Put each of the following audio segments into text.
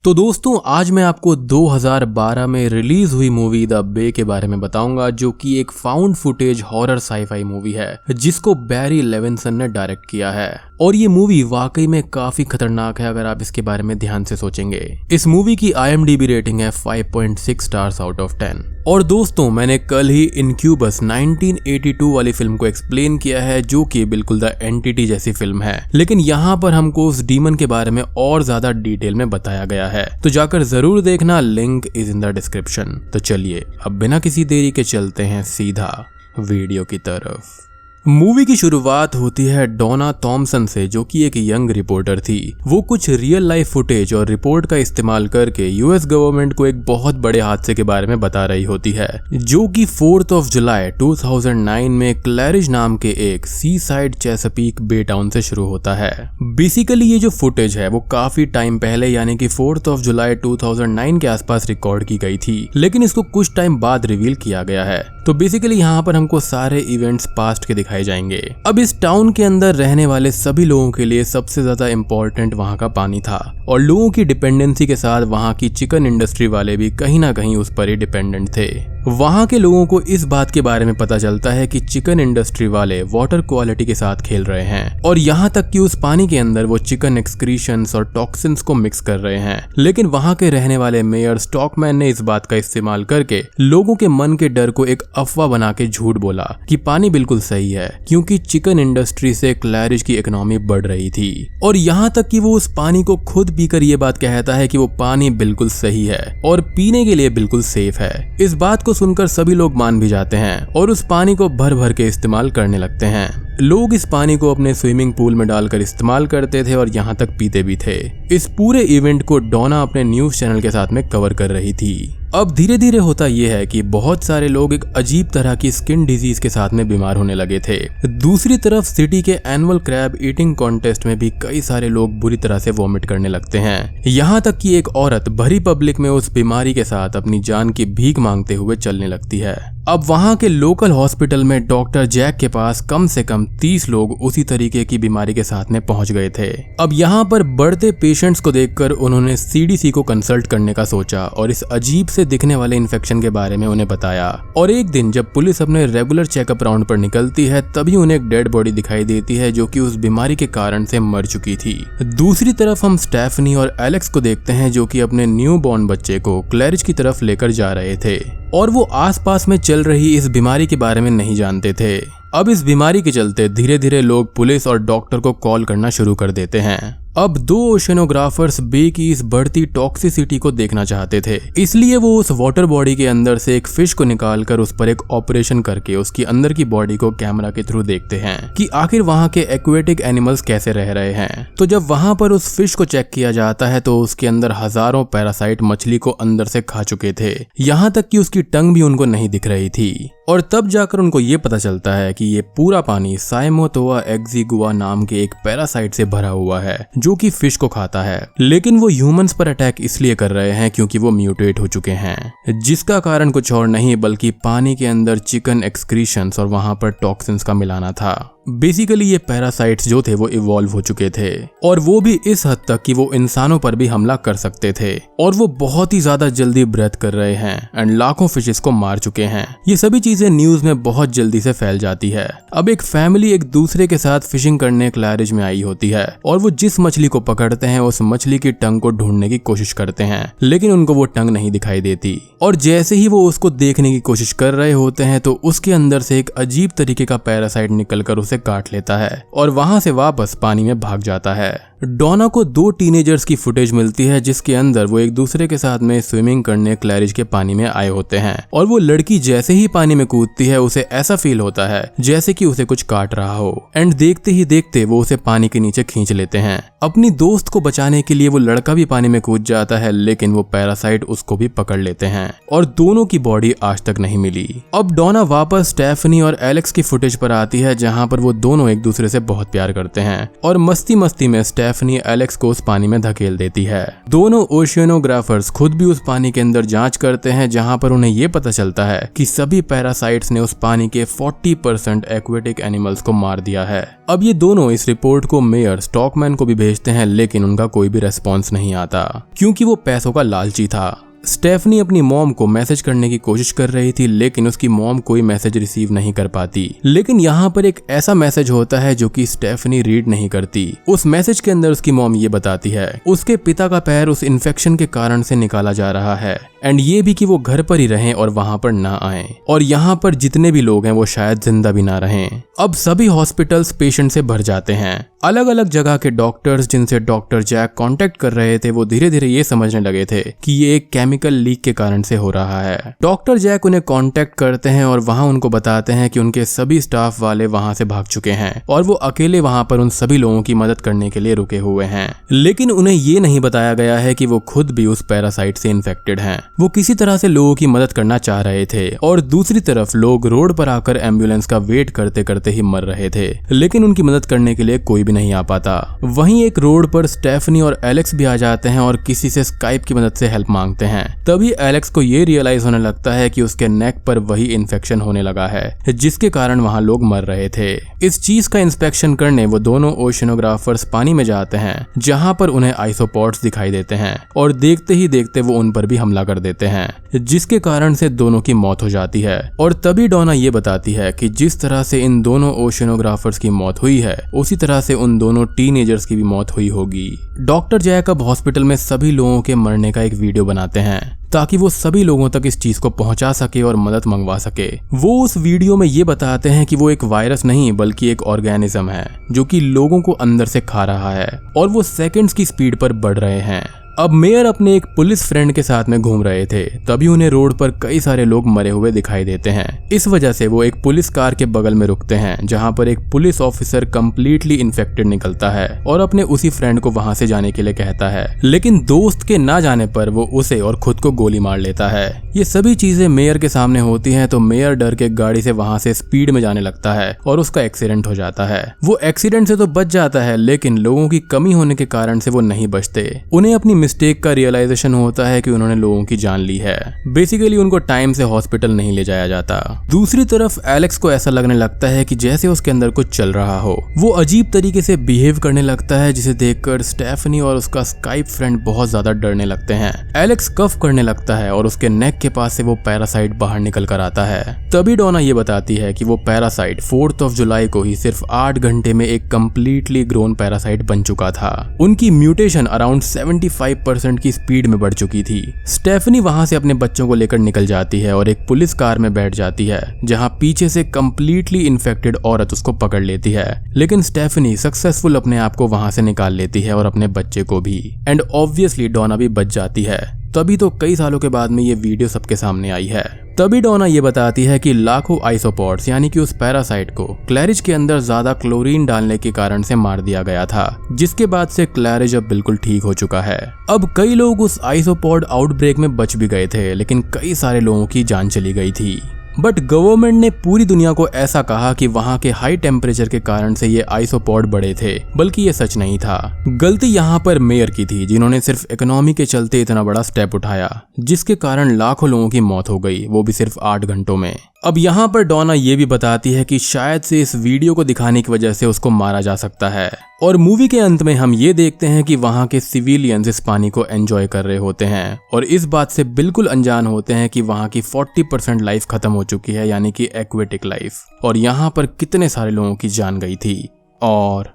तो दोस्तों आज मैं आपको 2012 में रिलीज हुई मूवी द बे के बारे में बताऊंगा, जो कि एक found footage horror sci-fi movie है जिसको बैरी लेविंसन ने डायरेक्ट किया है। और ये मूवी वाकई में काफी खतरनाक है अगर आप इसके बारे में ध्यान से सोचेंगे। इस मूवी की IMDb रेटिंग है 5.6 स्टार्स आउट ऑफ 10। और दोस्तों मैंने कल ही इनक्यूबस 1982 वाली फिल्म को एक्सप्लेन किया है, जो कि बिल्कुल द एंटिटी जैसी फिल्म है, लेकिन यहाँ पर हमको उस डीमन के बारे में और ज्यादा डिटेल में बताया गया है, तो जाकर जरूर देखना, link is in the description. तो चलिए अब बिना किसी देरी के चलते हैं सीधा वीडियो की तरफ। मूवी की शुरुआत होती है डोना थॉमसन से, जो कि एक यंग रिपोर्टर थी। वो कुछ रियल लाइफ फुटेज और रिपोर्ट का इस्तेमाल करके यूएस गवर्नमेंट को एक बहुत बड़े हादसे के बारे में बता रही होती है, जो कि 4 जुलाई 2009 में क्लैरिज नाम के एक सी साइड चेसापीक बे टाउन से शुरू होता है। बेसिकली ये जो फुटेज है वो काफी टाइम पहले यानी कि 4 जुलाई 2009 के आसपास रिकॉर्ड की गई थी, लेकिन इसको कुछ टाइम बाद रिवील किया गया है। तो बेसिकली यहाँ पर हमको सारे इवेंट्स पास्ट के दिखाए जाएंगे। अब इस टाउन के अंदर रहने वाले सभी लोगों के लिए सबसे ज्यादा इम्पोर्टेंट वहाँ का पानी था, और लोगों की डिपेंडेंसी के साथ वहाँ की चिकन इंडस्ट्री वाले भी कहीं ना कहीं उस पर ही डिपेंडेंट थे। वहाँ के लोगों को इस बात के बारे में पता चलता है कि चिकन इंडस्ट्री वाले वाटर क्वालिटी के साथ खेल रहे हैं, और यहाँ तक कि उस पानी के अंदर वो चिकन एक्सक्रीशंस और टॉक्सिन्स को मिक्स कर रहे हैं। लेकिन वहाँ के रहने वाले मेयर स्टॉकमैन ने इस बात का इस्तेमाल करके लोगों के मन के डर को एक अफवाह बना के झूठ बोला कि पानी बिल्कुल सही है, क्योंकि चिकन इंडस्ट्री से क्लैरिज की इकोनॉमी बढ़ रही थी। और यहाँ तक कि वो उस पानी को खुद पीकर ये बात कहता है कि वो पानी बिल्कुल सही है और पीने के लिए बिल्कुल सेफ है। इस बात को सुनकर सभी लोग मान भी जाते हैं और उस पानी को भर भर के इस्तेमाल करने लगते हैं। लोग इस पानी को अपने स्विमिंग पूल में डालकर इस्तेमाल करते थे और यहाँ तक पीते भी थे। इस पूरे इवेंट को डोना अपने न्यूज चैनल के साथ में कवर कर रही थी। अब धीरे धीरे होता यह है कि बहुत सारे लोग एक अजीब तरह की स्किन डिजीज के साथ में बीमार होने लगे थे। दूसरी तरफ सिटी के एनुअल क्रैब ईटिंग कॉन्टेस्ट में भी कई सारे लोग बुरी तरह से वॉमिट करने लगते हैं। यहाँ तक कि एक औरत भरी पब्लिक में उस बीमारी के साथ अपनी जान की भीख मांगते हुए चलने लगती है। अब वहाँ के लोकल हॉस्पिटल में डॉक्टर जैक के पास कम से कम 30 लोग उसी तरीके की बीमारी के साथ में पहुंच गए थे। अब यहाँ पर बढ़ते पेशेंट्स को देखकर उन्होंने CDC को कंसल्ट करने का सोचा और इस अजीब से दिखने वाले इन्फेक्शन के बारे में उन्हें बताया। और एक दिन जब पुलिस अपने रेगुलर चेकअप राउंड पर निकलती है, तभी उन्हें एक डेड बॉडी दिखाई देती है, जो कि उस बीमारी के कारण से मर चुकी थी। दूसरी तरफ हम स्टेफनी और एलेक्स को देखते हैं, जो कि अपने न्यू बॉर्न बच्चे को क्लैरिज की तरफ लेकर जा रहे थे, और वो आसपास में चल रही इस बीमारी के बारे में नहीं जानते थे। अब इस बीमारी के चलते धीरे धीरे लोग पुलिस और डॉक्टर को कॉल करना शुरू कर देते हैं। अब 2 ओशनोग्राफर्स बे की इस बढ़ती टॉक्सिसिटी को देखना चाहते थे, इसलिए वो उस वाटर बॉडी के अंदर से एक फिश को निकालकर उस पर एक ऑपरेशन करके उसकी अंदर की बॉडी को कैमरा के थ्रू देखते हैं कि आखिर वहाँ के एक्वेटिक एनिमल्स कैसे रह रहे हैं। तो जब वहाँ पर उस फिश को चेक किया जाता है तो उसके अंदर हजारों पैरासाइट मछली को अंदर से खा चुके थे, यहाँ तक कि उसकी टंग भी उनको नहीं दिख रही थी। और तब जाकर उनको ये पता चलता है कि ये पूरा पानी साइमोथोआ एक्जिगुआ नाम के एक पैरासाइट से भरा हुआ है, जो कि फिश को खाता है। लेकिन वो ह्यूमंस पर अटैक इसलिए कर रहे हैं क्योंकि वो म्यूटेट हो चुके हैं, जिसका कारण कुछ और नहीं बल्कि पानी के अंदर चिकन एक्सक्रीशंस और वहां पर टॉक्सिन्स का मिलाना था। बेसिकली ये पैरासाइट्स जो थे वो इवॉल्व हो चुके थे, और वो भी इस हद तक कि वो इंसानों पर भी हमला कर सकते थे, और वो बहुत ही ज्यादा जल्दी ब्रेथ कर रहे हैं एंड लाखों फिशेस को मार चुके हैं। ये सभी चीजें न्यूज में बहुत जल्दी से फैल जाती है। अब एक फैमिली एक दूसरे के साथ फिशिंग करने क्लैरिज में आई होती है, और वो जिस मछली को पकड़ते हैं उस मछली की टंग को ढूंढने की कोशिश करते हैं, लेकिन उनको वो टंग नहीं दिखाई देती। और जैसे ही वो उसको देखने की कोशिश कर रहे होते हैं तो उसके अंदर से एक अजीब तरीके का पैरासाइट निकलकर उसे काट लेता है और वहां से वापस पानी में भाग जाता है। डोना को 2 टीनेजर्स की फुटेज मिलती है, जिसके अंदर वो एक दूसरे के साथ में स्विमिंग करने क्लैरिज के पानी में आए होते हैं, और वो लड़की जैसे ही पानी में कूदती है उसे ऐसा फील होता है जैसे कि उसे कुछ काट रहा हो, एंड देखते ही देखते वो उसे पानी के नीचे खींच लेते हैं। अपनी दोस्त को बचाने के लिए वो लड़का भी पानी में कूद जाता है, लेकिन वो पैरासाइट उसको भी पकड़ लेते हैं और दोनों की बॉडी आज तक नहीं मिली। अब डोना वापस स्टेफनी और एलेक्स की फुटेज पर आती है, जहाँ पर वो दोनों एक दूसरे से बहुत प्यार करते हैं, और मस्ती मस्ती में स्टेफनी एलेक्स को उस पानी में धकेल देती है। दोनों ओशियनोग्राफर्स खुद भी उस पानी के अंदर जांच करते हैं, जहां पर उन्हें ये पता चलता है कि सभी पैरासाइट्स ने उस पानी के 40% एक्वेटिक एनिमल्स को मार दिया है। अब ये दोनों इस रिपोर्ट को मेयर स्टॉकमैन को भी भेजते हैं, लेकिन उनका कोई भी रेस्पॉन्स नहीं आता क्योंकि वो पैसों का लालची था। स्टेफनी अपनी मॉम को मैसेज करने की कोशिश कर रही थी, लेकिन उसकी मॉम कोई मैसेज रिसीव नहीं कर पाती। लेकिन यहाँ पर एक ऐसा मैसेज होता है जो कि स्टेफनी रीड नहीं करती। उस मैसेज के अंदर उसकी मॉम ये बताती है उसके पिता का पैर उस इन्फेक्शन के कारण से निकाला जा रहा है, एंड ये भी कि वो घर पर ही रहें और वहां पर ना आएं, और यहाँ पर जितने भी लोग हैं वो शायद जिंदा भी ना रहें। अब सभी हॉस्पिटल्स पेशेंट से भर जाते हैं। अलग अलग जगह के डॉक्टर्स जिनसे डॉक्टर जैक कांटेक्ट कर रहे थे वो धीरे धीरे ये समझने लगे थे कि ये एक केमिकल लीक के कारण से हो रहा है। डॉक्टर जैक उन्हें कांटेक्ट करते हैं और वहां उनको बताते हैं कि उनके सभी स्टाफ वाले वहां से भाग चुके हैं और वो अकेले वहां पर उन सभी लोगों की मदद करने के लिए रुके हुए हैं। लेकिन उन्हें ये नहीं बताया गया है कि वो खुद भी उस पैरासाइट से इन्फेक्टेड हैं। वो किसी तरह से लोगों की मदद करना चाह रहे थे और दूसरी तरफ लोग रोड पर आकर एम्बुलेंस का वेट करते करते ही मर रहे थे, लेकिन उनकी मदद करने के लिए कोई भी नहीं आ पाता। वहीं एक रोड पर स्टेफनी और एलेक्स भी आ जाते हैं और किसी से स्काइप की मदद से हेल्प मांगते हैं। तभी एलेक्स को ये रियलाइज होने लगता है कि उसके नेक पर वही इन्फेक्शन होने लगा है जिसके कारण वहां लोग मर रहे थे। इस चीज का इंस्पेक्शन करने वो दोनों ओशियनोग्राफर्स पानी में जाते हैं, जहां पर उन्हें आइसोपॉड्स दिखाई देते हैं और देखते ही देखते वो उन पर भी हमला कर देते हैं, जिसके कारण से दोनों की मौत हो जाती है। और तभी डोना ये बताती है कि जिस तरह से इन दोनों ओशियनोग्राफर्स की मौत हुई है उसी तरह से उन दोनों टीनेजर्स की भी मौत हुई होगी। डॉक्टर जैक अब हॉस्पिटल में सभी लोगों के मरने का एक वीडियो बनाते हैं ताकि वो सभी लोगों तक इस चीज को पहुंचा सके और मदद मंगवा सके। वो उस वीडियो में ये बताते हैं कि वो एक वायरस नहीं बल्कि एक ऑर्गेनिज्म है जो कि लोगों को अंदर से खा रहा है और वो सेकंड्स की स्पीड पर बढ़ रहे हैं। अब मेयर अपने एक पुलिस फ्रेंड के साथ में घूम रहे थे, तभी उन्हें रोड पर कई सारे लोग मरे हुए दिखाई देते हैं। इस वजह से वो एक पुलिस कार के बगल में रुकते हैं, जहां पर एक पुलिस ऑफिसर कंप्लीटली इन्फेक्टेड निकलता है और अपने उसी फ्रेंड को वहां से जाने के लिए कहता है, लेकिन दोस्त के ना जाने पर वो उसे और खुद को गोली मार लेता है। ये सभी चीजें मेयर के सामने होती हैं तो मेयर डर के गाड़ी से वहां से स्पीड में जाने लगता है और उसका एक्सीडेंट हो जाता है। वो एक्सीडेंट से तो बच जाता है, लेकिन लोगों की कमी होने के कारण से वो नहीं बचते। उन्हें अपनी मिस्टेक का रियलाइजेशन होता है कि उन्होंने लोगों की जान ली है। बेसिकली उनको टाइम से हॉस्पिटल नहीं ले जाया जाता। दूसरी तरफ एलेक्स को ऐसा लगने लगता है कि जैसे उसके अंदर कुछ चल रहा हो। वो अजीब तरीके से बिहेव करने लगता है, जिसे देखकर स्टेफनी और उसका स्काइप फ्रेंड बहुत ज्यादा डरने लगते हैं। एलेक्स कफ करने लगता है और उसके नेक के पास से वो पैरासाइट बाहर निकल कर आता है। तभी डोना ये बताती है कि वो पैरासाइट 4 जुलाई को ही सिर्फ 8 घंटे में एक कंप्लीटली ग्रोन पैरासाइट बन चुका था। उनकी म्यूटेशन अराउंड 75% की स्पीड में बढ़ चुकी थी। स्टेफनी वहां से अपने बच्चों को लेकर निकल जाती है और एक पुलिस कार में बैठ जाती है, जहां पीछे से कंप्लीटली इन्फेक्टेड औरत उसको पकड़ लेती है। लेकिन स्टेफनी सक्सेसफुल अपने आप को वहां से निकाल लेती है और अपने बच्चे को भी, एंड ऑब्वियसली डोना भी बच जाती है। तभी तो कई सालों के बाद में ये वीडियो सबके सामने आई है। तभी डोना ये बताती है कि लाखों आइसोपॉड्स यानी कि उस पैरासाइट को क्लैरिज के अंदर ज्यादा क्लोरीन डालने के कारण से मार दिया गया था, जिसके बाद से क्लैरिज अब बिल्कुल ठीक हो चुका है। अब कई लोग उस आइसोपॉड आउटब्रेक में बच भी गए थे, लेकिन कई सारे लोगों की जान चली गई थी। बट गवर्नमेंट ने पूरी दुनिया को ऐसा कहा कि वहां के हाई टेम्परेचर के कारण से ये आइसोपॉड बड़े थे, बल्कि ये सच नहीं था। गलती यहाँ पर मेयर की थी, जिन्होंने सिर्फ इकोनॉमी के चलते इतना बड़ा स्टेप उठाया, जिसके कारण लाखों लोगों की मौत हो गई, वो भी सिर्फ 8 घंटों में। अब यहाँ पर डोना ये भी बताती है कि शायद से इस वीडियो को दिखाने की वजह से उसको मारा जा सकता है। और मूवी के अंत में हम ये देखते हैं कि वहाँ के सिविलियंस इस पानी को एंजॉय कर रहे होते हैं और इस बात से बिल्कुल अनजान होते हैं कि वहाँ की 40% लाइफ खत्म हो चुकी है, यानी कि एक्वेटिक लाइफ, और यहाँ पर कितने सारे लोगों की जान गई थी। और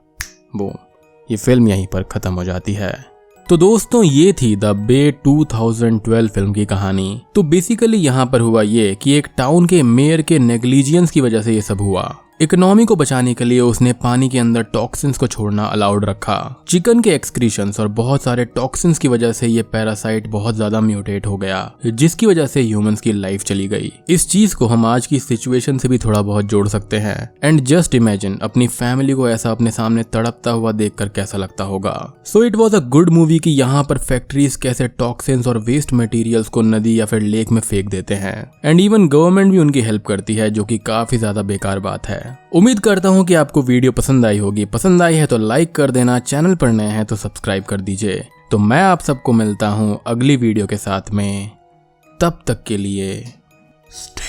वो ये फिल्म यहीं पर खत्म हो जाती है। तो दोस्तों ये थी द बे 2012 फिल्म की कहानी। तो बेसिकली यहाँ पर हुआ ये कि एक टाउन के मेयर के नेग्लिजियंस की वजह से ये सब हुआ। इकोनॉमी को बचाने के लिए उसने पानी के अंदर टॉक्सिन्स को छोड़ना अलाउड रखा। चिकन के एक्सक्रीशंस और बहुत सारे टॉक्सिन्स की वजह से ये पैरासाइट बहुत ज्यादा म्यूटेट हो गया, जिसकी वजह से ह्यूमंस की लाइफ चली गई। इस चीज को हम आज की सिचुएशन से भी थोड़ा बहुत जोड़ सकते हैं। एंड जस्ट इमेजिन अपनी फैमिली को ऐसा अपने सामने तड़पता हुआ देखकर कैसा लगता होगा। So it was a good movie कि यहाँ पर फैक्ट्रीज कैसे टॉक्सिन्स और वेस्ट मटेरियल्स को नदी या फिर लेक में फेंक देते हैं, एंड इवन गवर्नमेंट भी उनकी हेल्प करती है, जो कि काफी ज्यादा बेकार बात है। उम्मीद करता हूँ कि आपको वीडियो पसंद आई होगी। पसंद आई है तो लाइक कर देना, चैनल पर नए हैं तो सब्सक्राइब कर दीजिए। तो मैं आप सबको मिलता हूँ अगली वीडियो के साथ में, तब तक के लिए स्टे